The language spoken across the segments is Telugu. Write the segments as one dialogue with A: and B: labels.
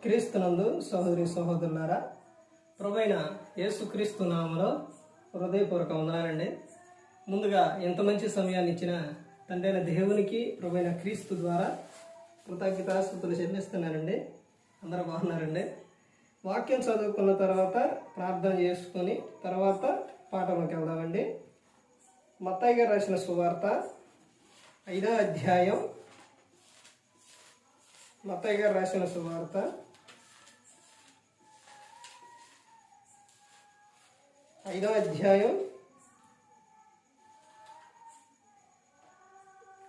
A: క్రీస్తునందు సహోదరి సహోదరులారా, ప్రభువైన యేసుక్రీస్తు నామములో హృదయపూర్వక వందనాలండి. ముందుగా ఎంత మంచి సమయాన్ని ఇచ్చిన తండ్రైన దేవునికి ప్రభువైన క్రీస్తు ద్వారా కృతజ్ఞతాస్తుతులు చెల్లిస్తున్నానండి. అందరూ బాగున్నారండి. వాక్యం చదువుకున్న తర్వాత ప్రార్థన చేసుకొని తర్వాత పాఠంలోకి వెళ్దామండి. మత్తయి గారు రాసిన సువార్త 5వ అధ్యాయం. మత్తయి గారు రాసిన సువార్త 5వ అధ్యాయం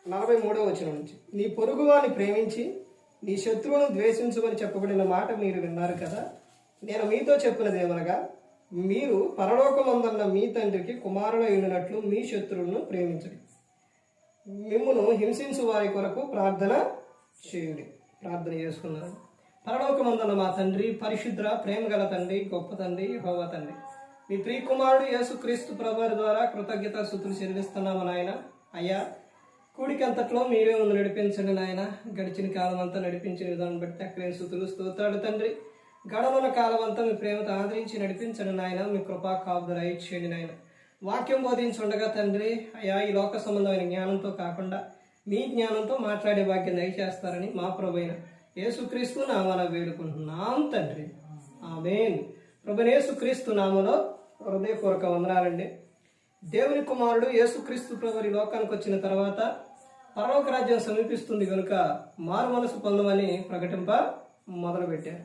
A: 43వ వచనం నుంచి, నీ పొరుగువాని ప్రేమించి నీ శత్రువును ద్వేషించమని చెప్పబడిన మాట మీరు విన్నారు కదా. నేను మీతో చెప్పినదేమనగా, మీరు పరలోకమందున్న మీ తండ్రికి కుమారుడు అయినట్లు మీ శత్రువులను ప్రేమించండి, మిమ్మును హింసించు వారి కొరకు ప్రార్థన చేయుడి. ప్రార్థన చేసుకున్నాను. పరలోకమందున్న మా తండ్రి, పరిశుద్ర ప్రేమ గల తండ్రి, గొప్ప తండ్రి, యెహోవా తండ్రి, మీ ప్రియ కుమారుడు యేసుక్రీస్తు ప్రభువారి ద్వారా కృతజ్ఞతాస్తుతులు చెల్లిస్తున్నాము నాయన. అయ్యా, కూడికంతట్లో మీరే ముందు నడిపించండి నాయన. గడిచిన కాలం అంతా నడిపించిన విధానం బట్టి అక్కడే స్తుతులు స్తోత్రాలు తండ్రి. గడవన కాలం అంతా మీ ప్రేమతో ఆదరించి నడిపించండి నాయన. మీ కృపా కాపుదల ఇచ్చేయండి నాయన. వాక్యం బోధించుండగా తండ్రి అయ్యా, ఈ లోక సంబంధమైన జ్ఞానంతో కాకుండా మీ జ్ఞానంతో మాట్లాడే భాగ్యం దయచేస్తారని మా ప్రభువైన యేసుక్రీస్తు నామాన వేడుకుంటున్నాం తండ్రి. ఆమేన్. ప్రభువైన యేసుక్రీస్తు నామలో హృదయపూర్వక వందనాలండి. దేవుని కుమారుడు యేసుక్రీస్తు ప్రభు ఈ లోకానికి వచ్చిన తర్వాత పరలోక రాజ్యం సమీపిస్తుంది కనుక మారు మనసు పొందమని ప్రకటింప మొదలుపెట్టారు.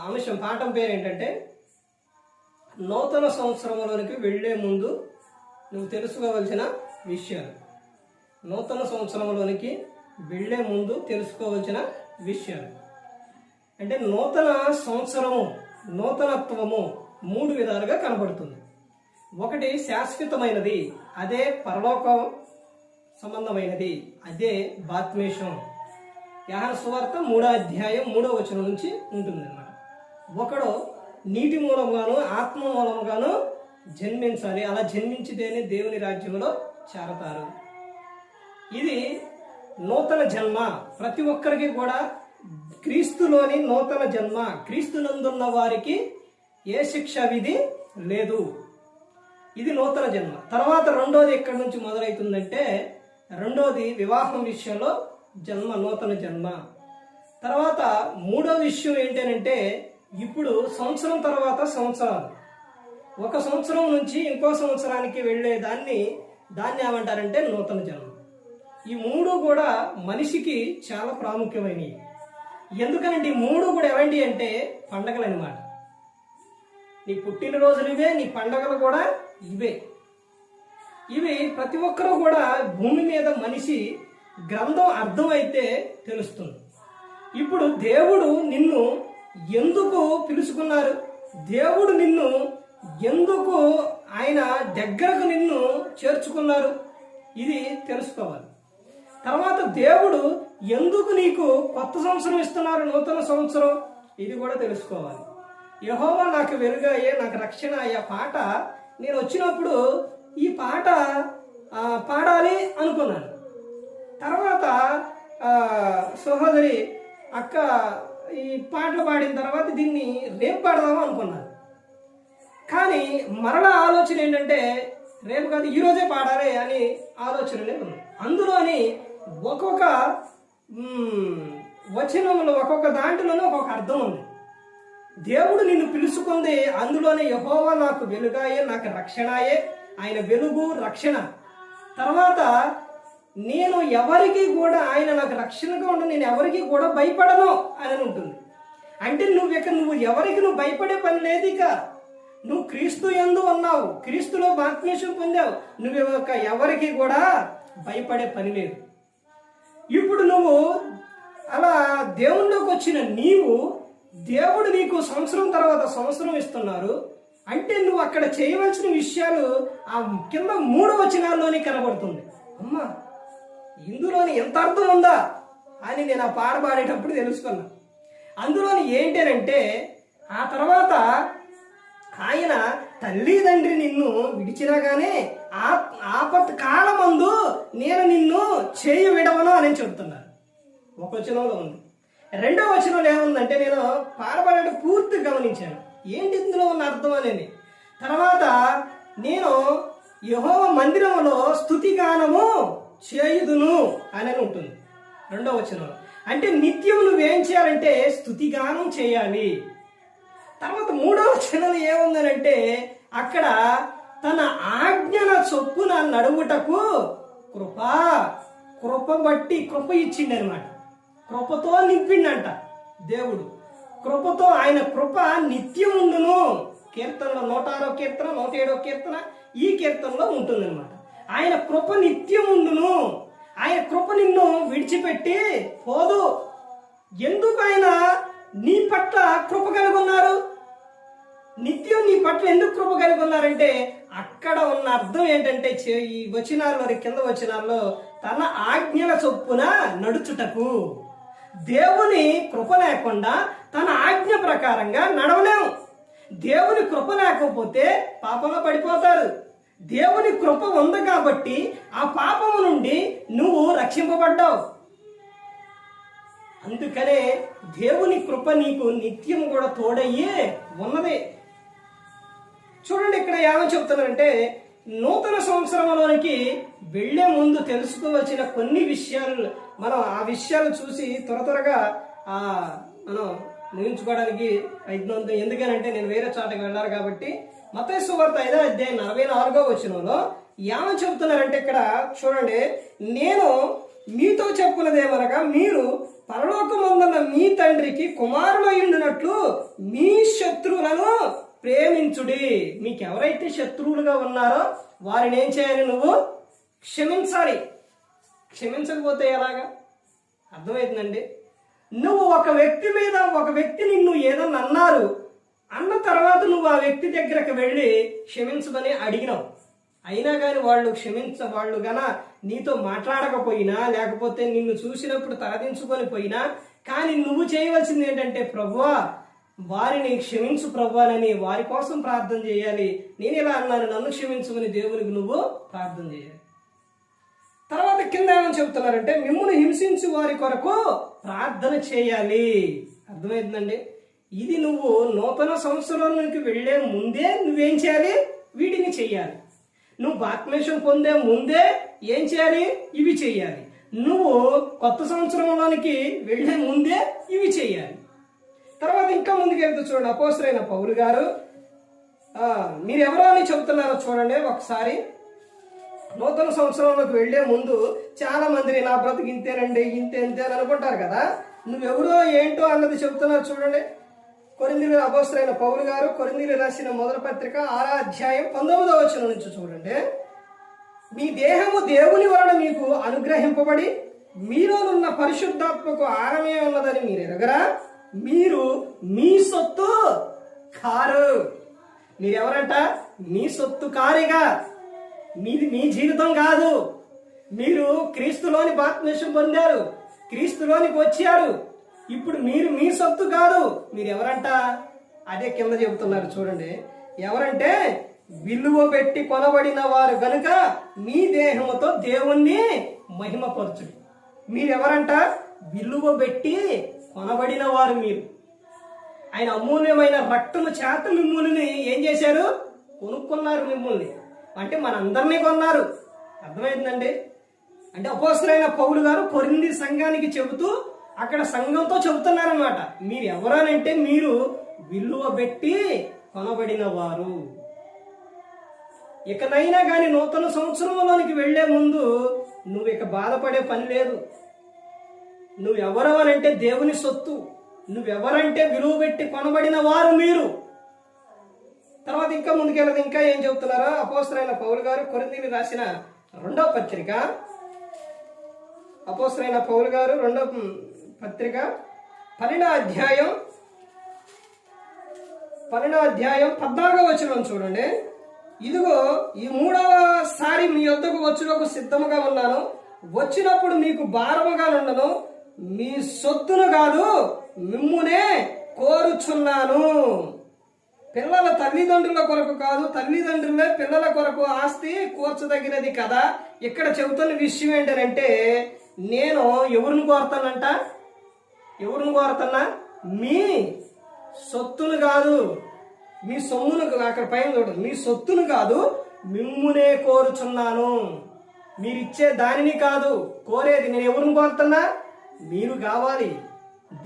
A: అంశం పాఠం పేరు ఏంటంటే, నూతన సంవత్సరంలోనికి వెళ్లే ముందు నువ్వు తెలుసుకోవలసిన విషయాలు. నూతన సంవత్సరంలోనికి వెళ్లే ముందు తెలుసుకోవలసిన విషయాలు అంటే, నూతన సంవత్సరము, నూతనత్వము 3 విధాలుగా కనబడుతుంది. ఒకటి శాశ్వతమైనది, అదే పరలోకం సంబంధమైనది, అదే బాత్మేషం. యోహాను సువార్త 3వ అధ్యాయం 3వ వచనం నుంచి ఉంటుంది అన్నమాట. ఒకడు నీటి మూలంగాను ఆత్మ మూలంగాను జన్మించాలి. అలా జన్మించితేనే దేవుని రాజ్యంలో చేరతారు. ఇది నూతన జన్మ. ప్రతి ఒక్కరికి కూడా క్రీస్తులోని నూతన జన్మ. క్రీస్తునందున్న వారికి ఏ శిక్ష విధి లేదు. ఇది నూతన జన్మ. తర్వాత రెండోది ఎక్కడి నుంచి మొదలవుతుందంటే, రెండోది వివాహం విషయంలో జన్మ, నూతన జన్మ. తర్వాత మూడో విషయం ఏంటంటే, ఇప్పుడు సంవత్సరం తర్వాత సంవత్సరాలు, ఒక సంవత్సరం నుంచి ఇంకో సంవత్సరానికి వెళ్ళే దాన్ని ఏమంటారంటే నూతన జన్మ. ఈ 3 కూడా మనిషికి చాలా ప్రాముఖ్యమైనవి. ఎందుకనంటే ఈ 3 కూడా ఎవంటి అంటే పండగలు అన్నమాట. నీ పుట్టినరోజులు ఇవే, నీ పండగలు కూడా ఇవే. ఇవి ప్రతి ఒక్కరూ కూడా భూమి మీద మనిషి గ్రంథం అర్థమైతే తెలుస్తుంది. ఇప్పుడు దేవుడు నిన్ను ఎందుకు పిలుచుకున్నారు, దేవుడు నిన్ను ఎందుకు ఆయన దగ్గరకు నిన్ను చేర్చుకున్నారు, ఇది తెలుసుకోవాలి. తర్వాత దేవుడు ఎందుకు నీకు కొత్త సంవత్సరం ఇస్తున్నారు, నూతన సంవత్సరం, ఇది కూడా తెలుసుకోవాలి. యెహోవా నాకు వెలుగాయే, నాకు రక్షణ అయ్యే పాట నేను వచ్చినప్పుడు ఈ పాట పాడాలి అనుకున్నాను. తర్వాత సహోదరి అక్క ఈ పాటలు పాడిన తర్వాత దీన్ని రేపు పాడదాము అనుకున్నాను. కానీ మరలా ఆలోచన ఏంటంటే, రేపు కాదు ఈరోజే పాడాలి అని ఆలోచనలే ఉంది. అందులోని ఒక్కొక్క వచనంలో ఒక్కొక్క దాంట్లోనే ఒక్కొక్క అర్థం ఉంది. దేవుడు నిన్ను పిలుచుకుంది అందులోనే యెహోవా నాకు వెలుగాయే, నాకు రక్షణయే, ఆయన వెలుగు రక్షణ. తర్వాత నేను ఎవరికి కూడా, ఆయన నాకు రక్షణగా ఉండి నేను ఎవరికి కూడా భయపడను అని ఉంటుంది. అంటే నువ్వు ఎవరికి భయపడే పని లేదు. ఇక నువ్వు క్రీస్తు యందు ఉన్నావు, క్రీస్తులో బాప్తిస్మం పొందావు, నువ్వు ఎవరికి కూడా భయపడే పని లేదు. ఇప్పుడు నువ్వు అలా దేవుళ్ళలోకి వచ్చిన నీవు, దేవుడు నీకు సంవత్సరం తర్వాత సంవత్సరం ఇస్తున్నారు అంటే నువ్వు అక్కడ చేయవలసిన విషయాలు ఆ కింద 3 వచనాల్లోనే కనబడుతుంది. అమ్మా, ఇందులోని ఎంత అర్థం ఉందా అని నేను ఆ పాట పాడేటప్పుడు తెలుసుకున్నా. అందులోని ఏంటంటే, ఆ తర్వాత ఆయన తల్లిదండ్రి నిన్ను విడిచినా గానీ ఆపత్ కాలమందు నేను నిన్ను చేయి విడవను అని చెబుతున్నారు. ఒక వచనంలో ఉంది. రెండవ వచనంలో ఏముందంటే, నేను పారబడే పూర్తి గమనించాను ఏంటి ఇందులో ఉన్న అర్థం అనేది. తర్వాత నేను యెహోవా మందిరంలో స్తుతిగానము చేయుదును అని ఉంటుంది రెండవ వచనంలో. అంటే నిత్యం నువ్వేం చేయాలంటే స్తుతిగానం చేయాలి. తర్వాత మూడవ వచనంలో ఏముందనంటే, అక్కడ తన ఆజ్ఞల చొప్పున నడువుటకు కృప బట్టి కృప ఇచ్చిండు అనమాట. కృపతో నింపిండంట దేవుడు. కృపతో, ఆయన కృప నిత్యం ఉండును. కీర్తనలో 106వ కీర్తన, 107వ కీర్తన, ఈ కీర్తనలో ఉంటుందన్నమాట. ఆయన కృప నిత్యం ఉండును. ఆయన కృప నిన్ను విడిచిపెట్టి పోదు. ఎందుకు ఆయన నీ పట్ల కృప కలిగి ఉన్నారు? నిత్యం నీ పట్ల ఎందుకు కృప కలిగి ఉన్నారంటే, అక్కడ ఉన్న అర్థం ఏంటంటే, ఈ వచనాల్లో, కింద వచనాల్లో, తన ఆజ్ఞల చొప్పున నడుచుటకు. దేవుని కృప లేకుండా తన ఆజ్ఞ ప్రకారంగా నడవలేము. దేవుని కృప లేకపోతే పాపంలో పడిపోతారు. దేవుని కృప ఉంది కాబట్టి ఆ పాపము నుండి నువ్వు రక్షింపబడ్డావు. అందుకనే దేవుని కృప నీకు నిత్యం కూడా తోడయ్యే ఉన్నది. చూడండి, ఇక్కడ ఏమని చెప్తున్నారంటే, నూతన సంవత్సరంలోనికి వెళ్లే ముందు తెలుసుకోవలసిన కొన్ని విషయాలు, మనం ఆ విషయాలు చూసి త్వరగా మనం ముగించుకోవడానికి ప్రయత్నం. ఎందుకనంటే నేను వేరే చోటకి వెళ్ళారు కాబట్టి. మత్తయి సువార్త 5వ అధ్యాయం 44వ వచనంలో ఏమని చెబుతున్నారంటే, ఇక్కడ చూడండి, నేను మీతో చెప్పున్నదేమనగా, మీరు పరలోకమందున్న మీ తండ్రికి కుమారులు అయ్యుండునట్లు మీ శత్రువులను ప్రేమించుడి. మీకు ఎవరైతే శత్రువులుగా ఉన్నారో వారిని ఏం చేయాలి? నువ్వు క్షమించాలి. క్షమించకపోతే ఎలాగా? అర్థమవుతుందండి. నువ్వు ఒక వ్యక్తి నిన్ను ఏదన్నా అన్న తర్వాత నువ్వు ఆ వ్యక్తి దగ్గరకు వెళ్ళి క్షమించమని అడిగినావు. అయినా కానీ వాళ్ళు గన నీతో మాట్లాడకపోయినా, లేకపోతే నిన్ను చూసినప్పుడు తలదించుకొని పోయినా, కానీ నువ్వు చేయవలసింది ఏంటంటే, ప్రభువా వారిని క్షమించు ప్రభువానని వారి కోసం ప్రార్థన చేయాలి. నేను ఇలా అన్నాను, నన్ను క్షమించమని దేవునికి నువ్వు ప్రార్థన చేయాలి. తర్వాత కింద ఏమని చెబుతున్నారంటే, మిమ్మును హింసించు వారి కొరకు ప్రార్థన చేయాలి. అర్థమైందండి. ఇది నువ్వు నూతన సంవత్సరంలోకి వెళ్లే ముందే నువ్వేం చేయాలి? వీటిని చెయ్యాలి. నువ్వు బాప్తిస్మం పొందే ముందే ఏం చేయాలి? ఇవి చెయ్యాలి. నువ్వు కొత్త సంవత్సరంలోనికి వెళ్లే ముందే ఇవి చెయ్యాలి. తర్వాత ఇంకా ముందుకు వెళ్తూ చూడండి, అపోస్తలుడైన పౌలు గారు మీరెవరో అని చెబుతున్నారో చూడండి ఒకసారి. నూతన సంవత్సరంలోకి వెళ్లే ముందు చాలా మంది నా బ్రతుకు ఇంతేనండి, ఇంతే అని అనుకుంటారు కదా. నువ్వెవరో ఏంటో అన్నది చెబుతున్నారు చూడండి. కొరింథీయులకు అపోస్తలుడైన పౌలు గారు కొరింథీయులకు రాసిన మొదటి పత్రిక 6వ అధ్యాయం 19వ వచనం నుంచి చూడండి. మీ దేహము దేవుని వలన మీకు అనుగ్రహింపబడి మీలోనున్న పరిశుద్ధాత్మకు ఆరమే ఉన్నదని మీరు ఎరగరా? మీరు మీ సొత్తు కారు. మీరెవరంట? మీ సొత్తు కారుగా. మీది మీ జీవితం కాదు. మీరు క్రీస్తులోని బాప్తిస్మం పొందారు, క్రీస్తులోనికి వచ్చారు. ఇప్పుడు మీరు మీ సొత్తు కాదు. మీరు ఎవరంట? అదే కింద చెబుతున్నారు చూడండి. ఎవరంటే, విలువ పెట్టి కొనబడిన వారు గనుక మీ దేహముతో దేవుణ్ణి మహిమపరచుడు. మీరెవరంట? విలువ పెట్టి కొనబడిన వారు మీరు. ఆయన అమూల్యమైన రక్తము చేత మిమ్మల్ని ఏం చేశారు? కొనుక్కున్నారు మిమ్మల్ని. అంటే మనందరినీ కొన్నారు. అర్థమైందండి. అంటే అపోస్తలుడైన పౌలు గారు కొరింథీ సంఘానికి చెబుతూ అక్కడ సంఘంతో చెబుతున్నారన్నమాట. మీరు ఎవరనంటే, మీరు విలువ పెట్టి కొనబడిన వారు. ఇకనైనా కానీ నూతన సంవత్సరంలోనికి వెళ్లే ముందు నువ్వు ఇక బాధపడే పని లేదు. నువ్వెవరవనంటే దేవుని సొత్తు. నువ్వెవరంటే విలువ పెట్టి కొనబడిన వారు మీరు. తర్వాత ఇంకా ముందుకెళ్ళదు. ఇంకా ఏం చెబుతున్నారో అపోస్తలుడైన పౌలు గారు కొరింథీయులకు రాసిన 2వ పత్రిక, అపోస్తలుడైన పౌలు గారు 2వ పత్రిక 12వ అధ్యాయం 14వ వచనం చూడండి. ఇదిగో ఈ 3వసారి మీ యొద్దకు వచ్చుటకు సిద్ధముగా ఉన్నాను. వచ్చినప్పుడు మీకు భారముగా నుండను. మీ సొత్తును కాదు, మిమ్మునే కోరుచున్నాను. పిల్లల తల్లిదండ్రుల కొరకు కాదు, తల్లిదండ్రులే పిల్లల కొరకు ఆస్తి కూర్చదగినది కదా. ఇక్కడ చెబుతున్న విషయం ఏంటంటే, నేను ఎవరిని కోరుతానంట? ఎవరిని కోరుతున్నా? మీ సొత్తును కాదు, మీ సొమ్మును, అక్కడ పైన చూడండి, మీ సొత్తును కాదు మిమ్మునే కోరుచున్నాను. మీరిచ్చే దానిని కాదు కోరేది. నేను ఎవరిని కోరుతున్నా? మీరు కావాలి.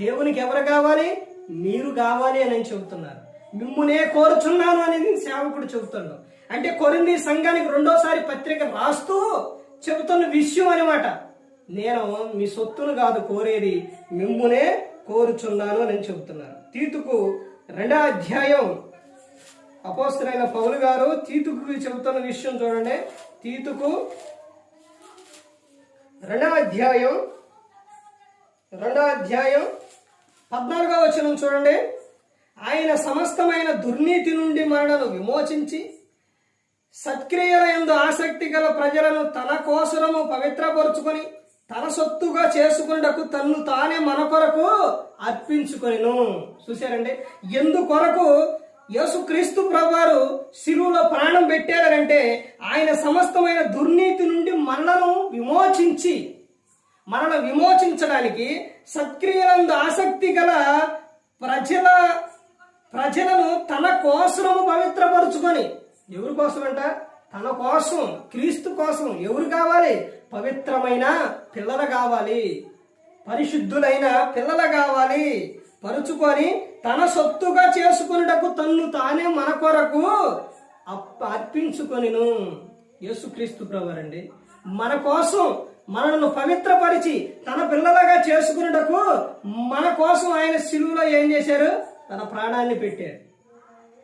A: దేవునికి ఎవరు కావాలి? మీరు కావాలి అని చెబుతున్నారు. మిమ్మునే కోరుచున్నాను అనేది సేవకుడు చెబుతున్నాడు. అంటే కొరింథీ సంఘానికి రెండోసారి పత్రిక రాస్తూ చెబుతున్న విషయం అనమాట. నేను మీ సొత్తును కాదు కోరేది, మిమ్మునే కోరుచున్నాను అని చెబుతున్నారు. తీతుకు 2వ అధ్యాయం అపోస్తలుడైన పౌలు గారు తీతుకు చెబుతున్న విషయం చూడండి. తీతుకు 2వ అధ్యాయం 14వ వచనం చూడండి. ఆయన సమస్తమైన దుర్నీతి నుండి మనలను విమోచించి సత్క్రియల యందు ఆసక్తి గల ప్రజలను తన కోసరము పవిత్రపరుచుకొని తన సొత్తుగా చేసుకున్నటకు తన్ను తానే మన కొరకు అర్పించుకొనెను. చూశారండి, ఎందుకొరకు యేసుక్రీస్తు ప్రభువారు శిలువలో ప్రాణం పెట్టారంటే ఆయన సమస్తమైన దుర్నీతి నుండి మనలను విమోచించడానికి సత్క్రియలందు ఆసక్తి గల ప్రజలను తన కోసము పవిత్రపరుచుకొని. ఎవరి కోసం అంట? తన కోసం, క్రీస్తు కోసం. ఎవరు కావాలి? పవిత్రమైన పిల్లలు కావాలి, పరిశుద్ధులైన పిల్లలు కావాలి. పరుచుకొని తన సొత్తుగా చేసుకున్నటకు తన్ను తానే మన కొరకు అర్పించుకొనిను. యేసుక్రీస్తు ప్రభువారండి మన కోసం మనను పవిత్రపరిచి తన పిల్లలుగా చేసుకున్నటకు మన కోసం ఆయన శిలువలో ఏం చేశారు? తన ప్రాణాన్ని పెట్టారు.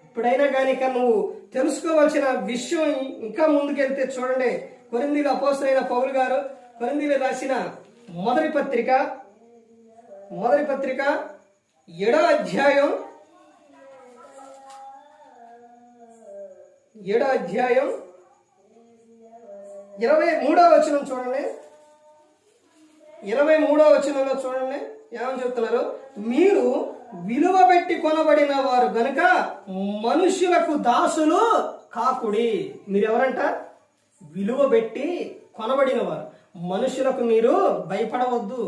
A: ఇప్పుడైనా కానీ నువ్వు తెలుసుకోవాల్సిన విషయం ఇంకా ముందుకెళ్తే చూడండి. కొరింథీయుల అపోస్తలుడైన పౌలు గారు కొరింథీయులు రాసిన మొదటి పత్రిక 7వ అధ్యాయం 23వ వచనం చూడండి. 23వ వచనంలో చూడండి ఏమని చెప్తున్నారు? మీరు విలువ పెట్టి కొనబడిన వారు గనుక మనుషులకు దాసులు కాకుడి. మీరెవరంట? విలువ పెట్టి కొనబడిన వారు. మనుషులకు మీరు భయపడవద్దు.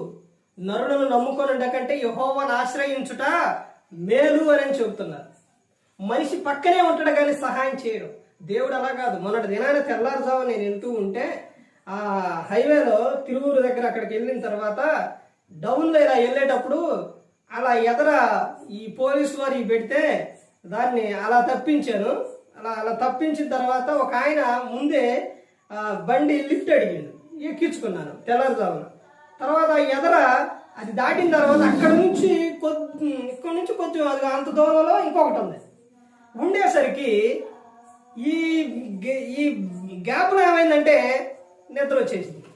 A: నరులను నమ్ముకొని కంటే యెహోవాను ఆశ్రయించుట మేలు అని చెబుతున్నారు. మనిషి పక్కనే ఉంటాడు కానీ సహాయం చేయడు. దేవుడు అలా కాదు. మొన్నటి దినాన తెల్లారుజాము నేను వెళ్తూ ఉంటే ఆ హైవేలో తిరువూరు దగ్గర అక్కడికి వెళ్ళిన తర్వాత డౌన్లో ఇలా వెళ్ళేటప్పుడు అలా ఎదర ఈ పోలీసు వారికి పెడితే దాన్ని అలా తప్పించాను. అలా తప్పించిన తర్వాత ఒక ఆయన ముందే బండి లిఫ్ట్ అడిగాడు, ఎక్కించుకున్నాను తెల్లారుజామున. తర్వాత ఎదర అది దాటిన తర్వాత ఇక్కడ నుంచి కొంచెం అది అంత దూరంలో ఇంకొకటి ఉంది. ఉండేసరికి ఈ గ్యాప్లో ఏమైందంటే నిద్ర వచ్చేసింది,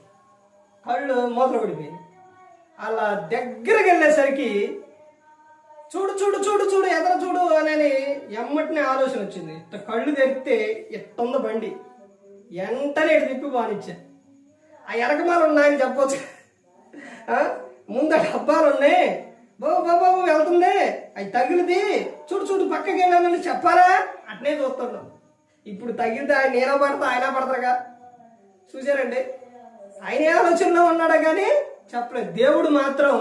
A: కళ్ళు మూతలు పడిపోయింది. అలా దగ్గరికి వెళ్ళేసరికి చూడు చూడు చూడు చూడు ఎదర చూడు అని ఎమ్మటినే ఆలోచన వచ్చింది. కళ్ళు తెరిస్తే ఎట్టుందో బండి, వెంటనే ఇటు తిప్పి బానిచ్చా. ఆ ఎరకమాలు ఉన్నాయని చెప్పొచ్చు, ముందు డబ్బాలు ఉన్నాయి, బాబు వెళ్తుంది, అవి తగిలిది, చూడు చూడు పక్కకి వెళ్ళాలని చెప్పాలా? అట్నే చూస్తున్నాం. ఇప్పుడు తగిలితే ఆయన నేనో పడతా ఆయన పడతారుగా. చూసారండి, ఆయన ఆలోచనలో ఉన్నాడా కానీ చెప్పలేదు. దేవుడు మాత్రం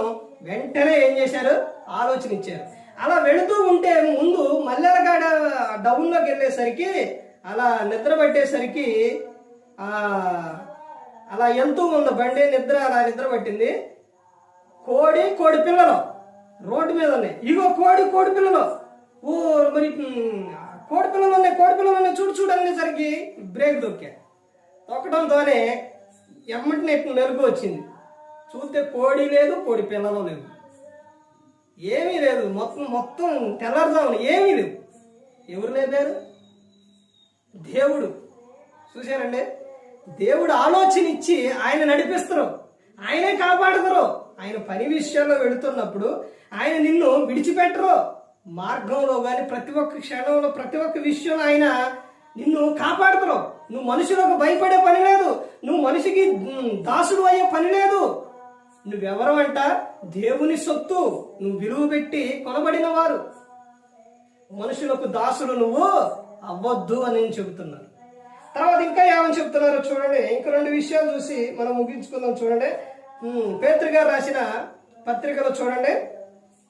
A: వెంటనే ఏం చేశారు? ఆలోచన ఇచ్చారు. అలా వెళుతూ ఉంటే ముందు మల్లెలగాడ డౌన్లోకి వెళ్ళేసరికి అలా నిద్ర పట్టేసరికి అలా వెళ్తూ ఉంది బండి, అలా నిద్ర పట్టింది. కోడి పిల్లలు రోడ్డు మీద ఉన్నాయి. ఇగో కోడి పిల్లలు, ఓ మరి కోడి పిల్లలు ఉన్నాయి చూడు చూడు అనేసరికి బ్రేక్ తొక్కడంతోనే ఎమ్మటిని మెరుగు వచ్చింది. చూస్తే కోడి లేదు, కోడి పిల్లలు లేవు, ఏమీ లేదు. మొత్తం తెల్లారుజామున ఏమీ లేవు. ఎవరు లేపారు? దేవుడు. చూశారండి, దేవుడు ఆలోచన ఇచ్చి ఆయన నడిపిస్తారు, ఆయనే కాపాడుతారు. ఆయన పని విషయాల్లో వెళుతున్నప్పుడు ఆయన నిన్ను విడిచిపెట్టరు. మార్గంలో కానీ ప్రతి ఒక్క క్షణంలో ప్రతి ఒక్క విషయంలో ఆయన నిన్ను కాపాడుతారు. నువ్వు మనుషులకు భయపడే పని లేదు, నువ్వు మనిషికి దాసుడు అయ్యే పని లేదు. నువ్వెవరమంట? దేవుని సొత్తు, నువ్వు విలువ పెట్టి కొనబడిన వారు. మనుషులకు దాసులు నువ్వు అవ్వద్దు అని నేను చెబుతున్నాను. తర్వాత ఇంకా ఏమని చెప్తున్నారో చూడండి. ఇంక 2 విషయాలు చూసి మనం ముగించుకుందాం. చూడండి, పేతురు గారు రాసిన పత్రికలో చూడండి,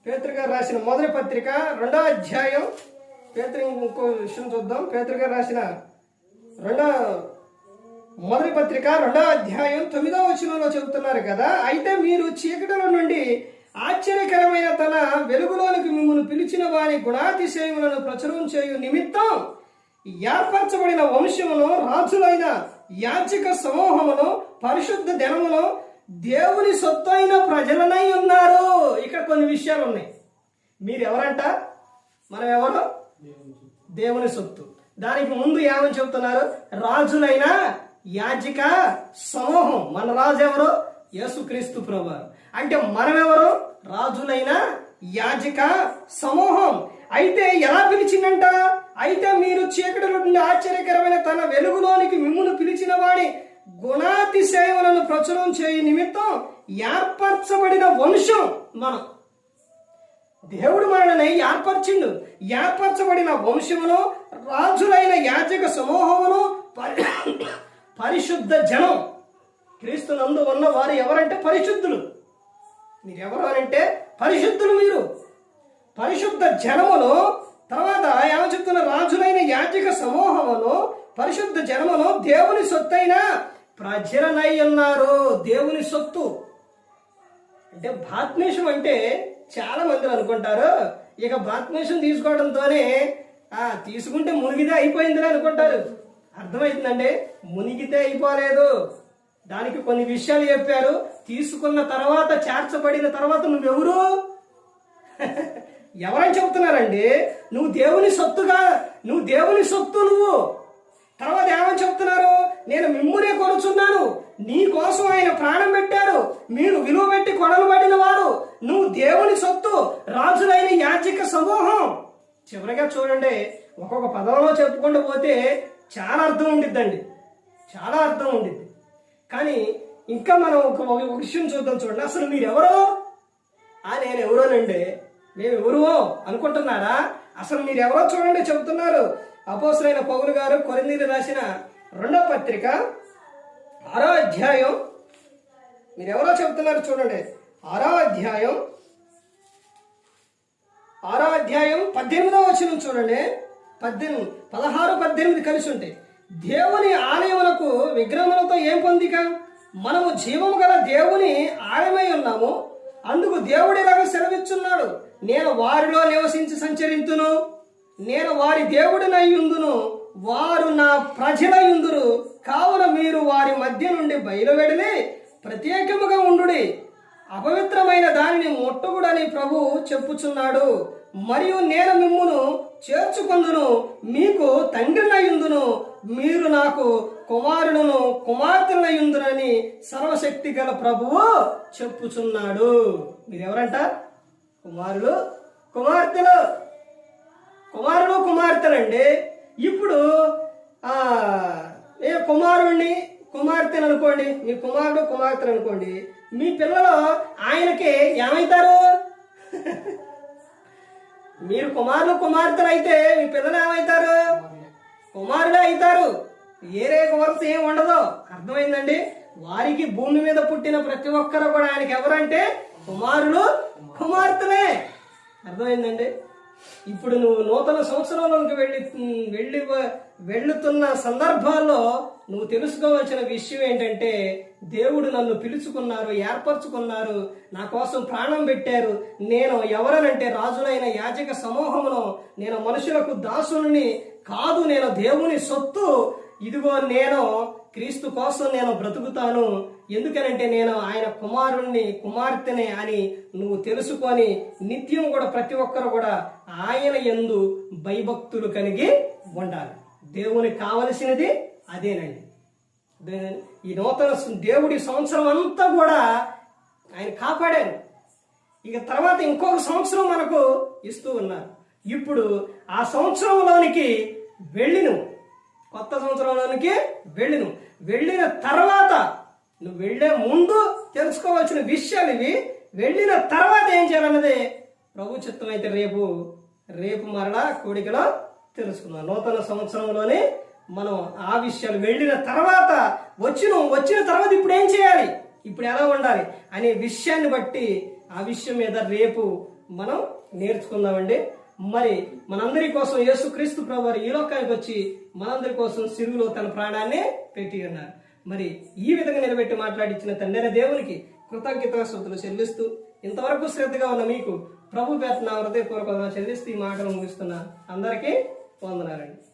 A: పేతురు గారు రాసిన మొదటి పత్రిక 2వ అధ్యాయం. ఇంకో విషయం చూద్దాం. పేతురు గారు రాసిన మొదటి పత్రిక 2వ అధ్యాయం 9వ వచనంలో చెబుతున్నారు కదా, అయితే మీరు చీకటిలో నుండి ఆశ్చర్యకరమైన తన వెలుగులోనికి మిమ్మల్ని పిలిచిన వారి గుణాతిశయములను ప్రచురం చేయు నిమిత్తం ఏర్పరచబడిన వంశమును, రాజులైన యాజక సమూహమును, పరిశుద్ధ జనమును, దేవుని సొత్తు అయిన ప్రజలనై ఉన్నారు. ఇక్కడ కొన్ని విషయాలు ఉన్నాయి. మీరు ఎవరంట? మనం ఎవరు? దేవుని సొత్తు. దానికి ముందు ఏమని చెబుతున్నారు? రాజులైన యాజక సమూహం. మన రాజు ఎవరు? యేసుక్రీస్తు ప్రభువారు. అంటే మనమెవరు? రాజులైన యాజక సమూహం. అయితే ఎలా పిలిచిందంట? అయితే మీరు చీకటి నుండి ఆశ్చర్యకరమైన తన వెలుగులోనికి మిమ్మును పిలిచిన వాడి గుణాతిశయములను ప్రచురం చేయ నిమిత్తం ఏర్పరచబడిన వంశం మనం. దేవుడు మనల్ని ఏర్పరిచిండు. ఏర్పరచబడిన వంశమును, రాజులైన యాజక సమూహమును, పరిశుద్ధ జనం. క్రీస్తునందు ఉన్న వారు ఎవరంటే పరిశుద్ధులు. మీరెవరు అంటే పరిశుద్ధులు. మీరు పరిశుద్ధ జనమును, తర్వాత ఏమని చెప్తున్న? రాజులైన యాజక సమూహమును, పరిశుద్ధ జనమును, దేవుని సొత్తైన ప్రజలనై ఉన్నారు. దేవుని సొత్తు అంటే బాప్తిస్మం అంటే చాలా మంది అనుకుంటారు, ఇక బాప్తిస్మం తీసుకోవడంతోనే తీసుకుంటే మునిగితే అయిపోయిందని అనుకుంటారు. అర్థమవుతుందండి? మునిగితే అయిపోలేదు. దానికి కొన్ని విషయాలు చెప్పారు. తీసుకున్న తర్వాత, చేర్చబడిన తర్వాత నువ్వెవరు? ఎవరని చెప్తున్నారండి? నువ్వు దేవుని సొత్తుగా, నువ్వు దేవుని సొత్తు నువ్వు. తర్వాత ఏమని చెప్తున్నారు? నేను మిమ్మునే కొనుచున్నాను, నీ కోసం ఆయన ప్రాణం పెట్టారు, మీరు విలువ పెట్టి కొనబడిన వారు, నువ్వు దేవుని సొత్తు, రాజులైన యాజక సమూహం. చివరిగా చూడండి, ఒక్కొక్క పదంలో చెప్పుకుంటూ పోతే చాలా అర్థం ఉండిద్దండి, చాలా అర్థం ఉండిద్ది. కానీ ఇంకా మనం ఒక విషయం చూద్దాం. చూడండి, అసలు మీరెవరో? నేను ఎవరోనండి, మేము ఎవరువో అనుకుంటున్నారా? అసలు మీరెవరో చూడండి చెబుతున్నారు. అపోస్తలుడైన పౌలు గారు కొరింథీయులకు రాసిన 2వ పత్రిక 6వ అధ్యాయం. మీరెవరో చెబుతున్నారు చూడండి. 6వ అధ్యాయం 18వ వచనం చూడండి. 16-18 కలిసి ఉంటాయి. దేవుని ఆలయములకు విగ్రహములతో ఏం పొందిక? మనము జీవము గల దేవుని ఆలయమై ఉన్నాము. అందుకు దేవుడు ఇలాగ సెలవిచ్చున్నాడు, నేను వారిలో నివసించి సంచరింతును, నేను వారి దేవుడినై ఉందును, వారు నా ప్రజలై ఉందురు. కావున మీరు వారి మధ్య నుండి బయలువెడలి ప్రత్యేకముగా ఉండుడి. అపవిత్రమైన దానిని ముట్టకుడని ప్రభు చెప్పుచున్నాడు. మరియు నేను మిమ్మును చేర్చుకొందును, మీకు తండ్రినయుందును, మీరు నాకు కుమారులను కుమార్తెలయుందునని సర్వశక్తి గల ప్రభువు చెప్పుచున్నాడు. మీరెవరంట? కుమారులు కుమార్తెలు. కుమారుడు కుమార్తెలండి. ఇప్పుడు కుమారుణ్ణి కుమార్తెను అనుకోండి, మీ కుమారుడు కుమార్తెను అనుకోండి, మీ పిల్లలు ఆయనకి ఏమవుతారు? మీరు కుమారులు కుమార్తెలు అయితే మీ పిల్లలు ఏమవుతారు? కుమారులే అవుతారు. ఏరే వరుస ఏం ఉండదు. అర్థమైందండి? వారికి భూమి మీద పుట్టిన ప్రతి ఒక్కరు కూడా ఆయనకి ఎవరంటే కుమారులు కుమార్తెలే. అర్థమైందండి? ఇప్పుడు నువ్వు నూతన సంవత్సరంలోకి వెళ్ళుతున్న సందర్భాల్లో నువ్వు తెలుసుకోవాల్సిన విషయం ఏంటంటే, దేవుడు నన్ను పిలుచుకున్నారు, ఏర్పరచుకున్నారు, నా కోసం ప్రాణం పెట్టారు. నేను ఎవరనంటే రాజులైన యాజక సమూహమును, నేను మనుషులకు దాసుని కాదు, నేను దేవుని సొత్తు. ఇదిగో నేను క్రీస్తు కోసం నేను బ్రతుకుతాను. ఎందుకనంటే నేను ఆయన కుమారుణ్ణి కుమార్తెనే అని నువ్వు తెలుసుకొని నిత్యం కూడా ప్రతి ఒక్కరు కూడా ఆయన యందు భయభక్తులు కలిగి ఉండాలి. దేవునికి కావలసినది అదేనండి. ఈ నూతన దేవుడి సంవత్సరం అంతా కూడా ఆయన కాపాడారు. ఇక తర్వాత ఇంకొక సంవత్సరం మనకు ఇస్తూ ఉన్నారు. ఇప్పుడు ఆ సంవత్సరంలోనికి వెళ్ళిను, కొత్త సంవత్సరంలోనికి వెళ్ళిన తర్వాత నువ్వు వెళ్లే ముందు తెలుసుకోవాల్సిన విషయాలు ఇవి. వెళ్ళిన తర్వాత ఏం చేయాలన్నది ప్రభు చిత్తం అయితే రేపు మరలా కోడికలో తెలుసుకుందాం. నూతన సంవత్సరంలోనే మనం ఆ విషయాలు వెళ్ళిన తర్వాత వచ్చిన తర్వాత ఇప్పుడు ఏం చేయాలి, ఇప్పుడు ఎలా ఉండాలి అనే విషయాన్ని బట్టి ఆ విషయం మీద రేపు మనం నేర్చుకుందామండి. మరి మనందరి కోసం యేసుక్రీస్తు ప్రభువారు ఈ లోకానికి వచ్చి మనందరి కోసం సిలువలో తన ప్రాణాన్ని పెట్టి ఉన్నారు. మరి ఈ విధంగా నిలబెట్టి మాట్లాడించిన తండ్రి దేవునికి కృతజ్ఞతాస్తుతులు చెల్లిస్తూ ఇంతవరకు శ్రద్ధగా ఉన్న మీకు ప్రభు పేరున హృదయపూర్వకంగా చెల్లిస్తూ ఈ మాటలు ముగిస్తున్నాను. అందరికీ వందనాలండి.